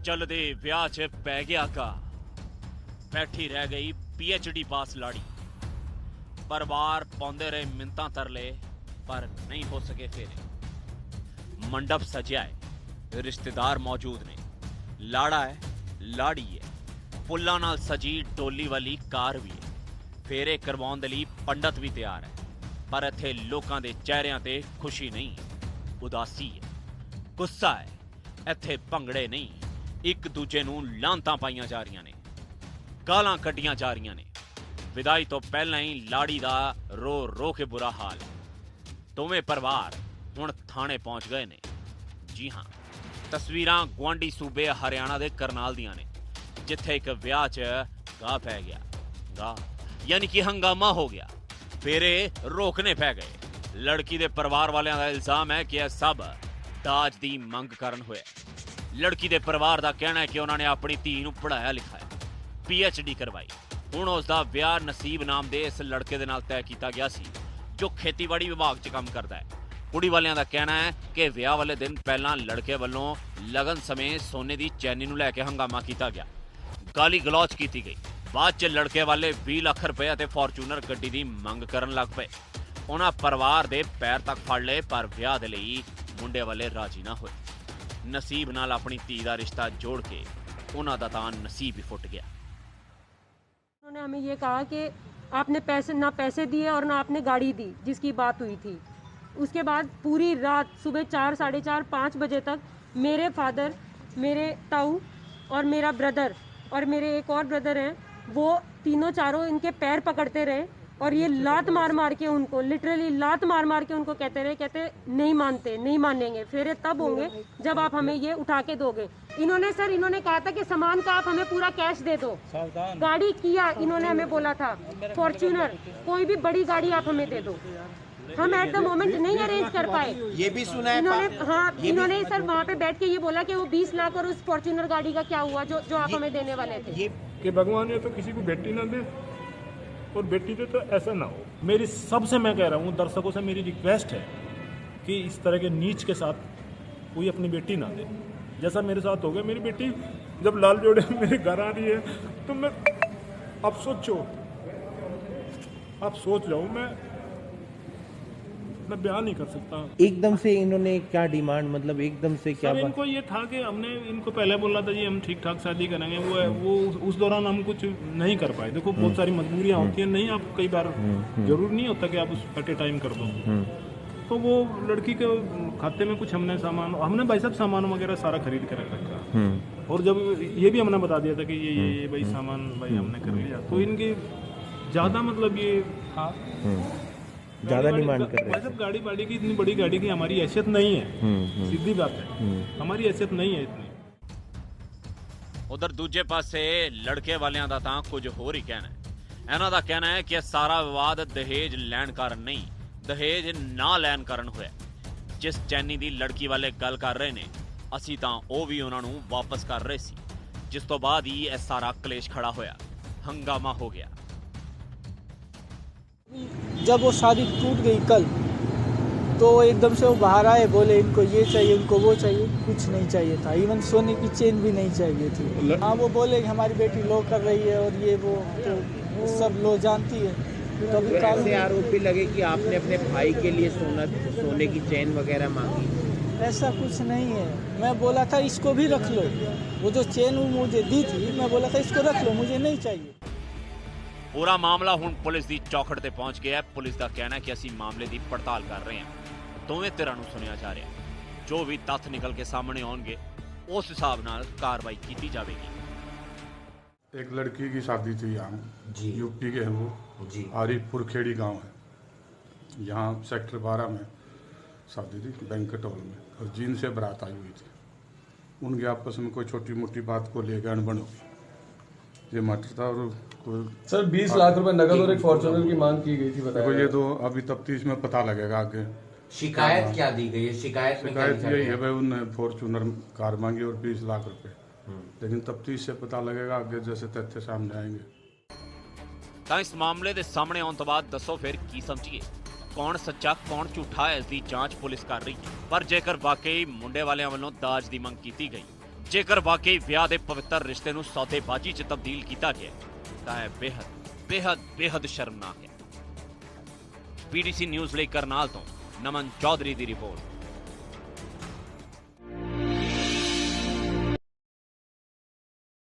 चलदे विआह च पै गया का बैठी रह गई PhD पास लाड़ी। परिवार पाउंदे रहे मिन्नतां तरले पर नहीं हो सके फेरे। मंडप सजिया है, रिश्तेदार मौजूद ने, लाड़ा है, लाड़ी है, फुल्लां नाल सजी डोली वाली कार भी है, फेरे करवाउण दे लई पंडित भी तैयार है। पर इत्थे लोकां दे चेहरिਆਂ ते खुशी नहीं, उदासी है, गुस्सा है। इत्थे भंगड़े नहीं, एक दूजे नूं लांतां पाईयां जा रहीਆਂ ने, गालां कड्डियां जा रहीਆਂ ने। विदाई तो पहलां ही लाड़ी दा रो रो के बुरा हाल है। दोवें परिवार हुण थाणे पहुंच गए ने। जी हां, तस्वीरां गुआंढी सूबे हरियाणा दे करनाल दियां ने, जिथे एक विआह च गाह पै गया। गाह यानी कि हंगामा हो गया, फेरे रोकने पै गए। लड़की दे परिवार वालियां दा इल्जाम है कि यह सब दाज दी मंग करन होया। लड़की दे परिवार दा कहना है कि उन्होंने अपनी धी नूं पढ़ाया लिखाया, PhD करवाई। हुण उसदा विआह नसीब नाम दे इस लड़के दे नाल तय कीता गया सी, जो खेतीबाड़ी विभाग च काम करदा है। कुड़ी वालियां दा कहना है कि विआह वाले दिन पहलां लड़के वल्लों लगन समय सोने दी चैनी नूं लैके हंगामा कीता गया, गाली गलौच कीती गई। बाद च लड़के वाले 20 लाख रुपए ते फॉर्चूनर गड्डी दी मंग करन लग पए। उन्हां परिवार दे पैर तक फड़ लए, पर विआह दे लई मुंडे वाले राजी ना होए। नसीब नाल अपनी धी दा रिश्ता जोड़ के उन्हां दा तां नसीब ही फुट गया। उन्होंने हमें ये कहा कि आपने पैसे दिए और ना आपने गाड़ी दी जिसकी बात हुई थी। उसके बाद पूरी रात सुबह 4, साढ़े 4, 5 बजे तक मेरे फादर, मेरे ताऊ और मेरा ब्रदर और मेरे एक और ब्रदर हैं, वो तीनों चारों इनके पैर पकड़ते रहे और ये लात मार मार के उनको, लिटरली लात मार मार के उनको कहते रहे, कहते नहीं मानते, नहीं मानेंगे, फेरे तब होंगे जब आप हमें ये उठा के दोगे। इन्होंने कहा था कि सामान का आप हमें पूरा कैश दे दो। गाड़ी किया इन्होंने हमें बोला था, फॉर्च्यूनर, कोई भी बड़ी गाड़ी आप हमें दे दो। हम एट द मोमेंट नहीं अरेंज कर पाए। ये भी सुना है इन्होंने सर वहाँ पे बैठ के ये बोला कि वो 20 लाख और उस फॉर्च्यूनर गाड़ी का क्या हुआ जो आप हमें देने वाले थे। कि भगवान ने तो किसी को बेटी ना दे और बेटी दे तो ऐसा ना हो। मेरी सबसे, मैं कह रहा हूँ दर्शकों से मेरी रिक्वेस्ट है कि इस तरह के नीच के साथ कोई अपनी बेटी ना दे। जैसा मेरे साथ हो गया, मेरी बेटी जब लाल जोड़े मेरे घर आ रही है तो मैं, आप सोच जाओ, मैं बयान नहीं कर सकता। एकदम से इन्होंने क्या डिमांड, मतलब एकदम से क्या सर, इनको ये था कि हमने इनको पहले बोला था जी हम ठीक ठाक शादी करेंगे, वो उस दौरान हम कुछ नहीं कर पाए। देखो बहुत सारी मजबूरियां होती हैं, नहीं आप कई बार जरूर नहीं होता कि आप उस एट ए टाइम कर दो। तो वो लड़की के खाते में कुछ हमने भाई साहब सामान वगैरह सारा खरीद के रख रखा। और जब ये भी हमने बता दिया था कि ये भाई सामान भाई हमने कर लिया, तो इनकी ज्यादा मतलब ये था, ज्यादा डिमांड कर रहे हैं। सब गाड़ी बाड़ी की, इतनी बड़ी गाड़ी की हमारी हैसियत नहीं है, सीधी बात है, हमारी हैसियत नहीं है इतनी। उधर दूजे पासे लड़के वालियां दा तां कुछ होर ही कहना है। इन्हां दा कहना है कि सारा विवाद दहेज लैण कारण नहीं, दहेज ना लैण कारण होया। जिस चैनी दी लड़की वाले गल कर रहे ने, असीं तां ओह भी उन्हां नूं वापस कर रहे सी, जिस तो बाद ही यह सारा कलेश खड़ा होया, हंगामा हो गया। जब वो शादी टूट गई कल, तो एकदम से वो बाहर आए, बोले इनको ये चाहिए, उनको वो चाहिए। कुछ नहीं चाहिए था, इवन सोने की चेन भी नहीं चाहिए थी। हाँ, वो बोले कि हमारी बेटी लो कर रही है और ये वो, तो सब लोग जानती है। तो ऐसे आरोप भी लगे कि आपने अपने भाई के लिए सोने की चेन वगैरह मांगी। ऐसा कुछ नहीं है, मैं बोला था इसको भी रख लो, वो जो चेन मुझे दी थी, मैं बोला था इसको रख लो, मुझे नहीं चाहिए। पूरा मामला हुण पुलिस दी चौखट ते पहुंच गया है। पुलिस दा कहना है कि असीं मामले दी पड़ताल कर रहे हैं, दोवें धिरां नूं सुनिया जा रहा है। जो भी तत्थ निकल के सामने आउणगे उस हिसाब नाल कार्रवाई की जाएगी। एक लड़की की शादी थी यहाँ जी, यूपी के हैं वो जी, आरिफपुर खेड़ी गांव है, यहाँ सेक्टर 12 में शादी थी, बैंकेट हॉल में, और जीन से बारात आई हुई थी। उनके आपस में कोई छोटी मोटी बात को लेकर अनबन हो गई, ये मैटर था। और सर 20 लाख रुपए नकद और एक फॉर्च्यूनर की मांग की गई थी, बताया। ये तो अभी तफ्तीश में पता लगेगा आगे। शिकायत क्या दी गई है? शिकायत यही है भाई, उन्होंने फॉर्च्यूनर कार मांगी और 20 लाख रुपए, लेकिन तफ्तीश से पता लगेगा आगे जैसे तथ्य सामने आएंगे। तां इस मामले के सामने आने तो बाद दसो फिर की समझिए, कौन सच्चा कौन झूठा है, इसकी जांच पुलिस कर रही। पर जेकर वाकई मुंडे वालियां वालों दाज की मंग की गई, ਜੇਕਰ ਵਾਕਈ ਵਿਆਹ ਦੇ ਪਵਿੱਤਰ ਰਿਸ਼ਤੇ ਨੂੰ ਸੌਦੇਬਾਜ਼ੀ 'ਚ ਤਬਦੀਲ ਕੀਤਾ ਗਿਆ ਤਾਂ ਇਹ ਬੇਹੱਦ ਸ਼ਰਮਨਾਕ ਹੈ। PDC ਨਿਊਜ਼ ਲਈ ਕਰਨਾਲ ਤੋਂ ਨਮਨ ਚੌਧਰੀ ਦੀ ਰਿਪੋਰਟ।